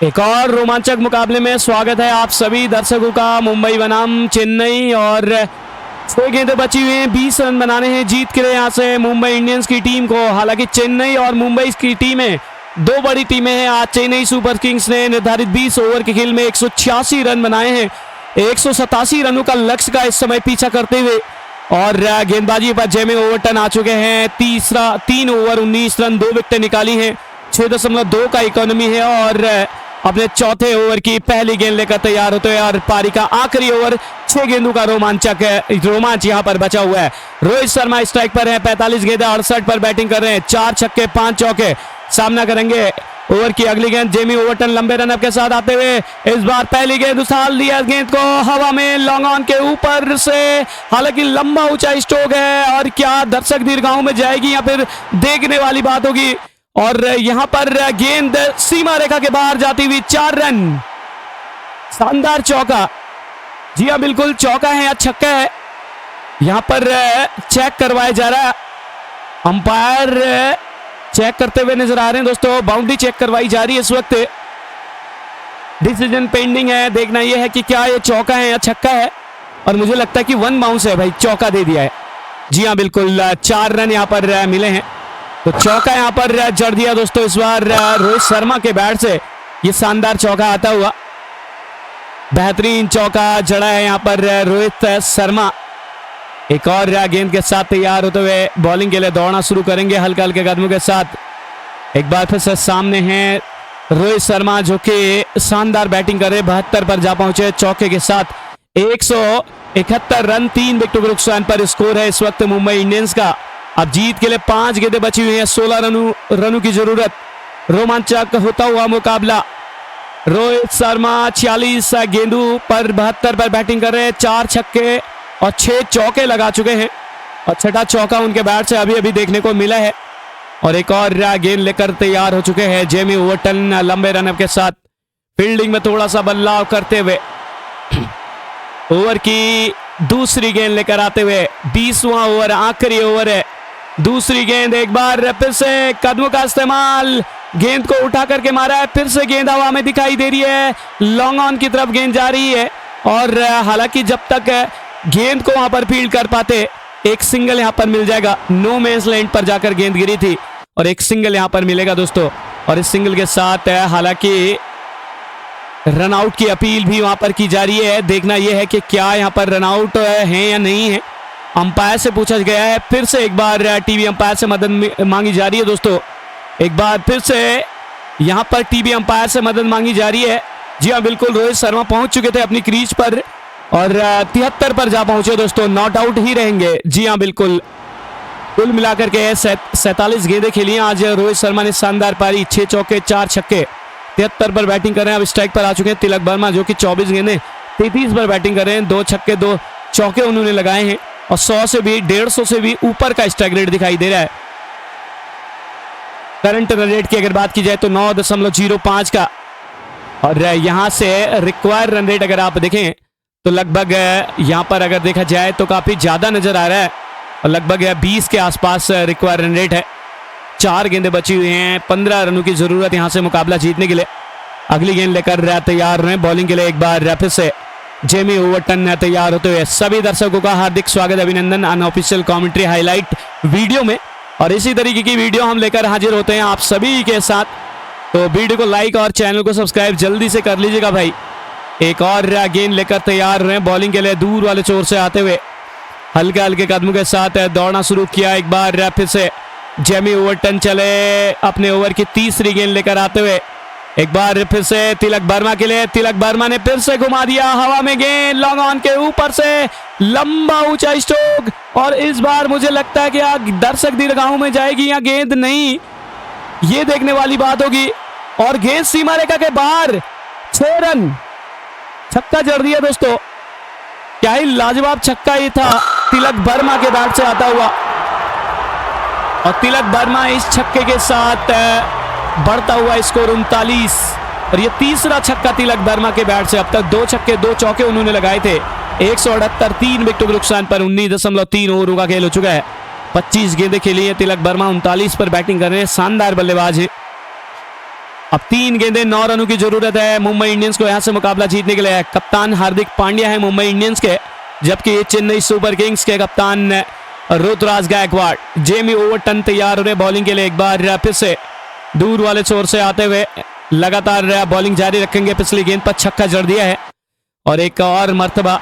एक और रोमांचक मुकाबले में स्वागत है आप सभी दर्शकों का। मुंबई बनाम चेन्नई और 6 गेंदें बची हुई हैं, 20 रन बनाने हैं जीत के लिए यहाँ से मुंबई इंडियंस की टीम को। हालांकि चेन्नई और मुंबई की टीमें दो बड़ी टीमें हैं। आज चेन्नई सुपर किंग्स ने निर्धारित 20 ओवर के खेल में 186 रन बनाए हैं, 187 रनों का लक्ष्य का इस समय पीछा करते हुए। और गेंदबाजी पर जेमी ओवरटन आ चुके हैं। 3 ओवर 19 रन, 2 विकेटें निकाली हैं, 6.2 का इकोनॉमी है और अपने चौथे ओवर की पहली गेंद लेकर तैयार होते हैं। और पारी का आखिरी ओवर 6 गेंदों का रोमांच यहाँ पर बचा हुआ है। रोहित शर्मा स्ट्राइक पर है, 45 गेंदें 68 पर बैटिंग कर रहे हैं। 4 छक्के 5 चौके सामना करेंगे। ओवर की अगली गेंद जेमी ओवरटन लंबे रनअप के साथ आते हुए इस बार पहली गेंद उछाल दिया गेंद को हवा में लॉन्ग ऑन के ऊपर से। हालांकि लंबा ऊंचा स्ट्रोक है और क्या दर्शक दीर्घाओं में जाएगी या फिर देखने वाली बात होगी। और यहां पर गेंद सीमा रेखा के बाहर जाती हुई 4 रन। शानदार चौका, जी हाँ बिल्कुल चौका है या छक्का है, यहां पर चेक करवाया जा रहा है। अंपायर चेक करते हुए नजर आ रहे हैं दोस्तों। बाउंड्री चेक करवाई जा रही है इस वक्त, डिसीजन पेंडिंग है। देखना यह है कि क्या ये चौका है या छक्का है। और मुझे लगता है कि 1 बाउंस है भाई, चौका दे दिया है। जी हाँ बिल्कुल 4 रन यहाँ पर मिले हैं, तो चौका यहाँ पर जड़ दिया दोस्तों इस बार रोहित शर्मा के बैट से। ये शानदार चौका आता हुआ, बेहतरीन चौका जड़ा है यहाँ पर रोहित शर्मा। एक और गेंद के साथ तैयार होते हुए बॉलिंग के लिए दौड़ना शुरू करेंगे हल्के हल्के कदमों के साथ। एक बार फिर से सामने हैं रोहित शर्मा जो कि शानदार बैटिंग कर रहे, 72 पर जा पहुंचे चौके के साथ। 171 रन, 3 विकेटों के नुकसान पर स्कोर है इस वक्त मुंबई इंडियंस का। अब जीत के लिए 5 गेंदें बची हुई हैं, 16 रनों की जरूरत। रोमांचक होता हुआ मुकाबला। रोहित शर्मा 46 गेंदों पर 72 पर बैटिंग कर रहे हैं। 4 छक्के और 6 चौके लगा चुके हैं और छठा चौका उनके बैट से अभी अभी देखने को मिला है। और एक और गेंद लेकर तैयार हो चुके हैं जेमी ओवरटन लंबे रनअप के साथ। फील्डिंग में थोड़ा सा बदलाव करते हुए ओवर की दूसरी गेंद लेकर आते हुए 20वां ओवर आखिरी ओवर है। दूसरी गेंद, एक बार फिर से कदमों का इस्तेमाल, गेंद को उठा करके मारा है। फिर से गेंद हवा में दिखाई दे रही है, लॉन्ग ऑन की तरफ गेंद जा रही है। और हालांकि जब तक गेंद को वहां पर फील्ड कर पाते, एक सिंगल यहां पर मिल जाएगा। नो मैंस लैंड पर जाकर गेंद गिरी थी और एक सिंगल यहां पर मिलेगा दोस्तों। और इस सिंगल के साथ हालांकि रनआउट की अपील भी वहां पर की जा रही है। देखना यह है कि क्या यहां पर रनआउट है या नहीं है, अंपायर से पूछा गया है। फिर से एक बार टीवी अंपायर से मदद मांगी जा रही है दोस्तों। एक बार फिर से यहां पर टीवी अंपायर से मदद मांगी जा रही है। जी हाँ बिल्कुल, रोहित शर्मा पहुंच चुके थे अपनी क्रीज पर और 73 पर जा पहुंचे दोस्तों, नॉट आउट ही रहेंगे। जी हाँ बिल्कुल, कुल मिलाकर के 47 गेंदें खेली हैं आज रोहित शर्मा ने। शानदार पारी, 6 चौके 4 छक्के, 73 पर बैटिंग कर रहे हैं। अब स्ट्राइक पर आ चुके हैं तिलक वर्मा जो कि 24 गेंदें 33 पर बैटिंग कर रहे हैं। 2 छक्के 2 चौके उन्होंने लगाए हैं और 100 से भी 150 से भी ऊपर का स्ट्राइक रेट दिखाई दे रहा है। करंट रन रेट की अगर बात की जाए तो 9.05 का, और यहां से रिक्वायर्ड रन रेट अगर आप देखें तो लगभग यहां पर अगर देखा जाए तो काफी ज्यादा नजर आ रहा है और लगभग 20 के आसपास रिक्वायर्ड रन रेट है। 4 गेंदें बची हुई हैं, 15 रनों की जरूरत यहां से मुकाबला जीतने के लिए। अगली गेंद लेकर तैयार हैं बॉलिंग के लिए। एक बार फिर से जेमी ओवरटन तैयार होते हुए। सभी दर्शकों का हार्दिक स्वागत, अभिनंदन अनऑफिशियल कमेंट्री हाईलाइट वीडियो में। और इसी तरीके की वीडियो हम लेकर हाजिर होते हैं आप सभी के साथ, तो वीडियो को लाइक और चैनल को सब्सक्राइब जल्दी से कर लीजिएगा भाई। एक और गेंद लेकर तैयार हैं बॉलिंग के लिए, दूर वाले छोर से आते हुए हल्के हल्के कदमों के साथ दौड़ना शुरू किया। एक बार फिर से जेमी ओवरटन चले अपने ओवर की तीसरी गेंद लेकर आते हुए। एक बार फिर से तिलक वर्मा के लिए, तिलक वर्मा ने फिर से घुमा दिया हवा में गेंद, लॉन्ग ऑन के ऊपर से लंबा ऊंचा स्ट्रोक। और इस बार मुझे लगता है कि दर्शक दीर्घाओं में जाएगी या गेंद नहीं, ये देखने वाली बात होगी। और गेंद सीमा रेखा के बाहर, 6 रन, छक्का जड़ दिया दोस्तों। क्या ही लाजवाब छक्का ये था तिलक वर्मा के बैट से आता हुआ। और तिलक वर्मा इस छक्के के साथ बढ़ता हुआ स्कोर 39। और ये तीसरा छक्का तिलक वर्मा के बैट से। अब तक 2 छक्के 2 चौके उन्होंने लगाए थे। 178, 3 विकेटों के नुकसान पर 19.3 ओवरों का खेल हो चुका है। 25 गेंदें खेली है तिलक वर्मा, 39 पर बैटिंग कर रहे हैं। शानदार बल्लेबाज है। अब 3 गेंदें 9 रनों की जरूरत है मुंबई इंडियंस को यहाँ से मुकाबला जीतने के लिए। कप्तान हार्दिक पांड्या है मुंबई इंडियंस के, जबकि चेन्नई सुपर किंग्स के कप्तान ऋतुराज गायकवाड़। जेमी ओवरटन तैयार हो रहे बॉलिंग के लिए। एक बार फिर से दूर वाले छोर से आते हुए लगातार बॉलिंग जारी रखेंगे। पिछली गेंद पर छक्का जड़ दिया है और एक और मर्तबा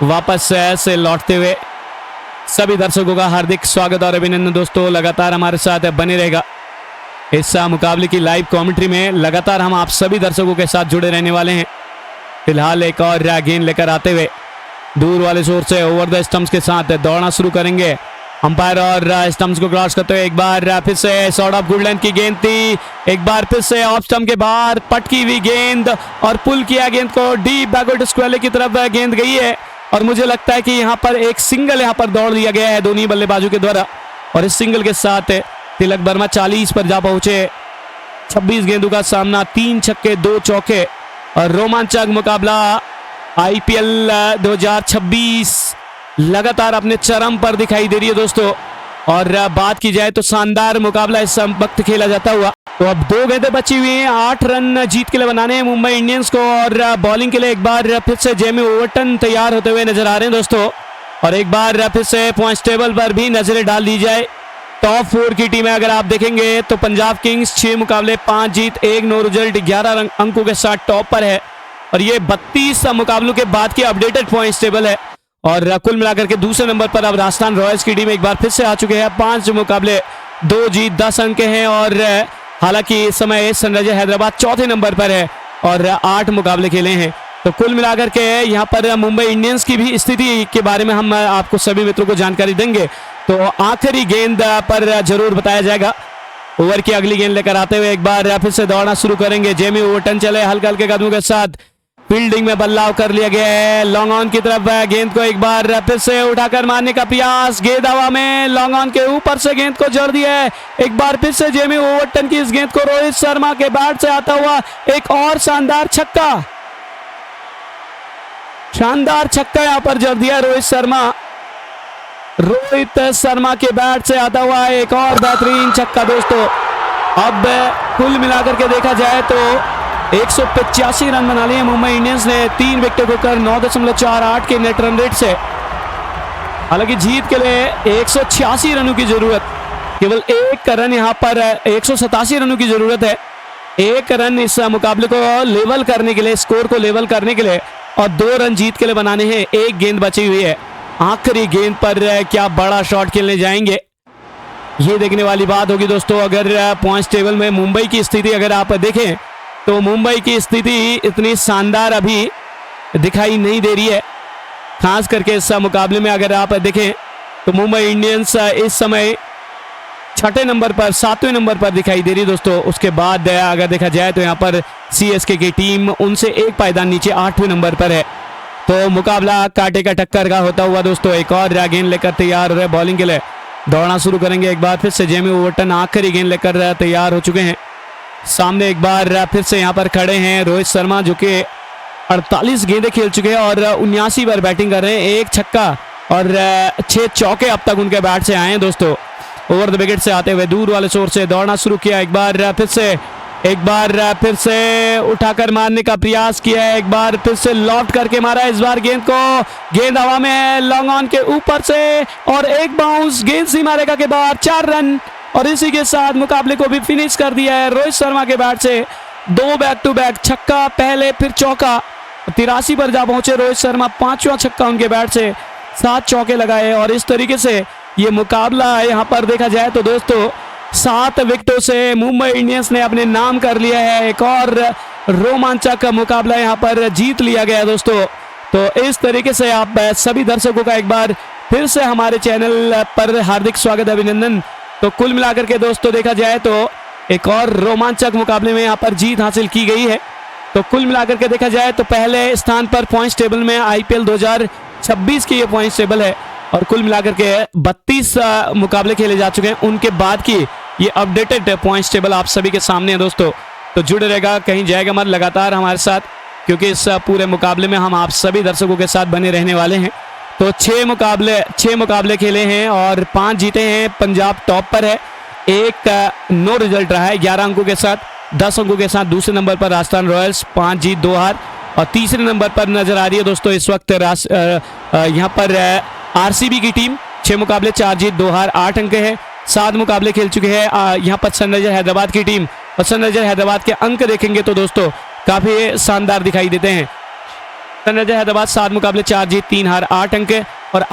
वापस से लौटते हुए सभी दर्शकों का हार्दिक स्वागत और अभिनंदन। दोस्तों लगातार हमारे साथ बने रहेगा इस मुकाबले की लाइव कमेंट्री में। लगातार हम आप सभी दर्शकों के साथ जुड़े रहने वाले हैं। फिलहाल एक और गेंद लेकर आते हुए दूर वाले छोर से ओवर द स्टंप्स के साथ दौड़ना शुरू करेंगे अंपायर और स्टंप्स को क्रॉस करते हुए। एक बार फिर से शॉट ऑफ गुड लेंथ की गेंद थी। एक बार फिर से ऑफ स्टंप के बाहर पटकी हुई गेंद और पुल किया गेंद को डीप बैकवर्ड स्क्वायर की तरफ गेंद गई है और मुझे लगता है कि यहाँ पर एक सिंगल यहाँ पर दौड़ दिया गया है दोनों बल्लेबाजों के द्वारा और इस सिंगल के साथ तिलक वर्मा 40 पर जा पहुंचे। 26 गेंदों का सामना, 3 छक्के 2 चौके और रोमांचक मुकाबला आईपीएल 2026 लगातार अपने चरम पर दिखाई दे रही है दोस्तों। और बात की जाए तो शानदार मुकाबला इस वक्त खेला जाता हुआ। तो अब 2 गेंदें बची हुई हैं, 8 रन जीत के लिए बनाने हैं मुंबई इंडियंस को और बॉलिंग के लिए एक बार फिर से जेमी ओवरटन तैयार होते हुए नजर आ रहे हैं दोस्तों। और एक बार फिर से पॉइंट्स टेबल पर भी नजरें डाल दी जाए। टॉप 4 की टीमें अगर आप देखेंगे तो पंजाब किंग्स 6 मुकाबले 5 जीत 1 नो रिजल्ट 11 अंकों के साथ टॉप पर है और ये 32 मुकाबलों के बाद की अपडेटेड पॉइंट्स टेबल है। और कुल मिलाकर के दूसरे नंबर पर अब राजस्थान रॉयल्स की टीम एक बार फिर से आ चुके हैं। 5 मुकाबले 2 जीत 10 अंक के हैं और हालांकि इस समय सनराइजर हैदराबाद चौथे नंबर पर है और 8 मुकाबले खेले हैं। तो कुल मिलाकर के यहाँ पर मुंबई इंडियंस की भी स्थिति के बारे में हम आपको सभी मित्रों को जानकारी देंगे। तो आखिरी गेंद पर जरूर बताया जाएगा। ओवर की अगली गेंद लेकर आते हुए एक बार फिर से दौड़ना शुरू करेंगे। जेमी ओवरटन चले हल्के हल्के कदमों के साथ। फील्डिंग में बदलाव कर लिया गया है। लॉन्ग ऑन की तरफ गेंद को एक बार फिर से उठाकर मारने का प्रयास। गेंद हवा में लॉन्ग ऑन के ऊपर से गेंद को जड़ दिया है। एक बार फिर से जेमी ओवरटन की इस गेंद को रोहित शर्मा के बैट से आता हुआ एक और शानदार छक्का, शानदार छक्का यहां पर जड़ दिया रोहित शर्मा के बैट से आता हुआ एक और बेहतरीन छक्का दोस्तों। अब कुल मिलाकर के देखा जाए तो 185 रन बना लिए मुंबई इंडियंस ने 3 विकेट खोकर 9.48 के नेट रन रेट से। हालांकि जीत के लिए 186 रनों की जरूरत, केवल 1 रन यहां पर 187 रनों की जरूरत है। 1 रन इस मुकाबले को लेवल करने के लिए, स्कोर को लेवल करने के लिए और 2 रन जीत के लिए बनाने हैं। 1 गेंद बची हुई है। आखिरी गेंद पर क्या बड़ा शॉट खेलने जाएंगे, ये देखने वाली बात होगी दोस्तों। अगर पॉइंट्स टेबल में मुंबई की स्थिति अगर आप देखें तो मुंबई की स्थिति इतनी शानदार अभी दिखाई नहीं दे रही है। खास करके इस मुकाबले में अगर आप देखें तो मुंबई इंडियंस इस समय 6ठे नंबर पर, 7वें नंबर पर दिखाई दे रही है दोस्तों। उसके बाद अगर देखा जाए तो यहाँ पर सीएसके की टीम उनसे 1 पायदान नीचे 8वें नंबर पर है। तो मुकाबला कांटे का टक्कर का होता हुआ दोस्तों। एक और गेंद लेकर तैयार हो रहे बॉलिंग के लिए। दौड़ना शुरू करेंगे एक बार फिर से जेमी ओवरटन। आखिरी गेंद लेकर तैयार हो चुके हैं। सामने एक बार फिर से यहाँ पर खड़े हैं रोहित शर्मा, जो कि 48 गेंदें खेल चुके हैं और 79 बार बैटिंग कर रहे हैं। 1 छक्का और 6 चौके अब तक उनके बैट से आए हैं दोस्तों। ओवर द विकेट से आते हुए दूर वाले छोर से दौड़ना शुरू किया। एक बार फिर से उठाकर मारने का प्रयास किया है। एक बार फिर से लॉफ्ट करके मारा इस बार गेंद को। गेंद हवा में है लॉन्ग ऑन के ऊपर से और एक बाउंस गेंद सीमा रेखा के बाद 4 रन और इसी के साथ मुकाबले को भी फिनिश कर दिया है रोहित शर्मा के बैट से। 2 बैक टू बैक छक्का, पहले फिर चौका। 83 पर जा पहुंचे रोहित शर्मा। 5वां छक्का उनके बैट से, 7 चौके लगाए और इस तरीके से ये मुकाबला यहाँ पर देखा जाए तो दोस्तों 7 विकेटों से मुंबई इंडियंस ने अपने नाम कर लिया है। एक और रोमांचक मुकाबला यहाँ पर जीत लिया गया दोस्तों। तो इस तरीके से आप सभी दर्शकों का एक बार फिर से हमारे चैनल पर हार्दिक स्वागत, अभिनंदन। तो कुल मिलाकर के दोस्तों देखा जाए तो एक और रोमांचक मुकाबले में यहाँ पर जीत हासिल की गई है। तो कुल मिलाकर के देखा जाए तो पहले स्थान पर पॉइंट्स टेबल में आईपीएल 2026 की ये पॉइंट्स टेबल है और कुल मिलाकर के 32 मुकाबले खेले जा चुके हैं। उनके बाद की ये अपडेटेड पॉइंट्स टेबल आप सभी के सामने है दोस्तों। तो जुड़े रहेगा, कहीं जाएगा मत, लगातार हमारे साथ, क्योंकि इस पूरे मुकाबले में हम आप सभी दर्शकों के साथ बने रहने वाले हैं। तो 6 मुकाबले खेले हैं और 5 जीते हैं। पंजाब टॉप पर है, 1 नो रिजल्ट रहा है 11 अंकों के साथ। 10 अंकों के साथ दूसरे नंबर पर राजस्थान रॉयल्स 5 जीत 2 हार, और तीसरे नंबर पर नजर आ रही है दोस्तों इस वक्त यहाँ पर आरसीबी की टीम 6 मुकाबले 4 जीत 2 हार 8 अंक है। 7 मुकाबले खेल चुके हैं यहाँ पर सनराइजर हैदराबाद की टीम, और सनराइजर हैदराबाद के अंक देखेंगे तो दोस्तों काफी शानदार दिखाई देते हैं। सनराइजर हैदराबाद 7 मुकाबले 4 जीत 3 हार 8 अंक है, और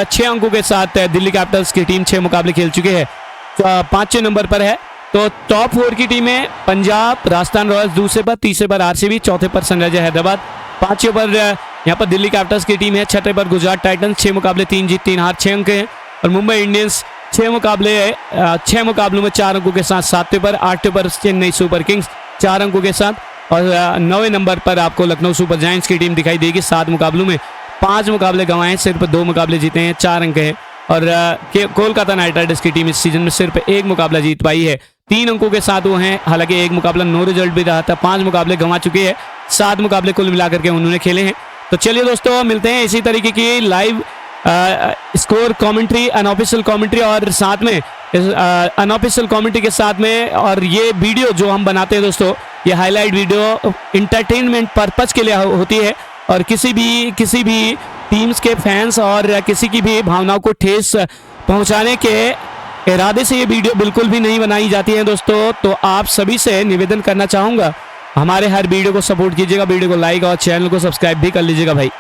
6 अंकों के साथ दिल्ली कैपिटल्स की टीम 6 मुकाबले खेल चुके हैं, 5वें नंबर पर है। तो टॉप 4 की टीमें पंजाब, राजस्थान रॉयल्स दूसरे पर, तीसरे पर आरसीबी, चौथे पर सनराइजर हैदराबाद, 5वें पर यहाँ पर दिल्ली कैपिटल्स की टीम है, 6ठे पर गुजरात टाइटंस 6 मुकाबले 3 जीत 3 हार 6 अंक है, और मुंबई इंडियंस 6 मुकाबलों में 4 अंकों के साथ 7वें पर, 8वें पर चेन्नई सुपर किंग्स 4 अंकों के साथ, और 9वें नंबर पर आपको लखनऊ सुपर जायंट्स की टीम दिखाई देगी 7 मुकाबलों में 5 मुकाबले गंवाए, सिर्फ 2 मुकाबले जीते हैं, 4 अंक है। और कोलकाता नाइट राइडर्स की टीम इस सीजन में सिर्फ 1 मुकाबला जीत पाई है, 3 अंकों के साथ वो हैं, हालांकि 1 मुकाबला नो रिजल्ट भी रहा था, 5 मुकाबले गंवा चुके हैं, 7 मुकाबले कुल मिलाकर के उन्होंने खेले हैं। तो चलिए दोस्तों मिलते हैं इसी तरीके की live score commentary, unofficial commentary, और साथ में अनऑफिशियल कमेंट्री के साथ में, और ये वीडियो जो हम बनाते हैं दोस्तों, ये हाईलाइट वीडियो इंटरटेनमेंट पर्पज के लिए होती है, और किसी भी टीम्स के फैंस और किसी की भी भावनाओं को ठेस पहुंचाने के इरादे से ये वीडियो बिल्कुल भी नहीं बनाई जाती है दोस्तों। तो आप सभी से निवेदन करना चाहूंगा, हमारे हर वीडियो को सपोर्ट कीजिएगा, वीडियो को लाइक और चैनल को सब्सक्राइब भी कर लीजिएगा भाई।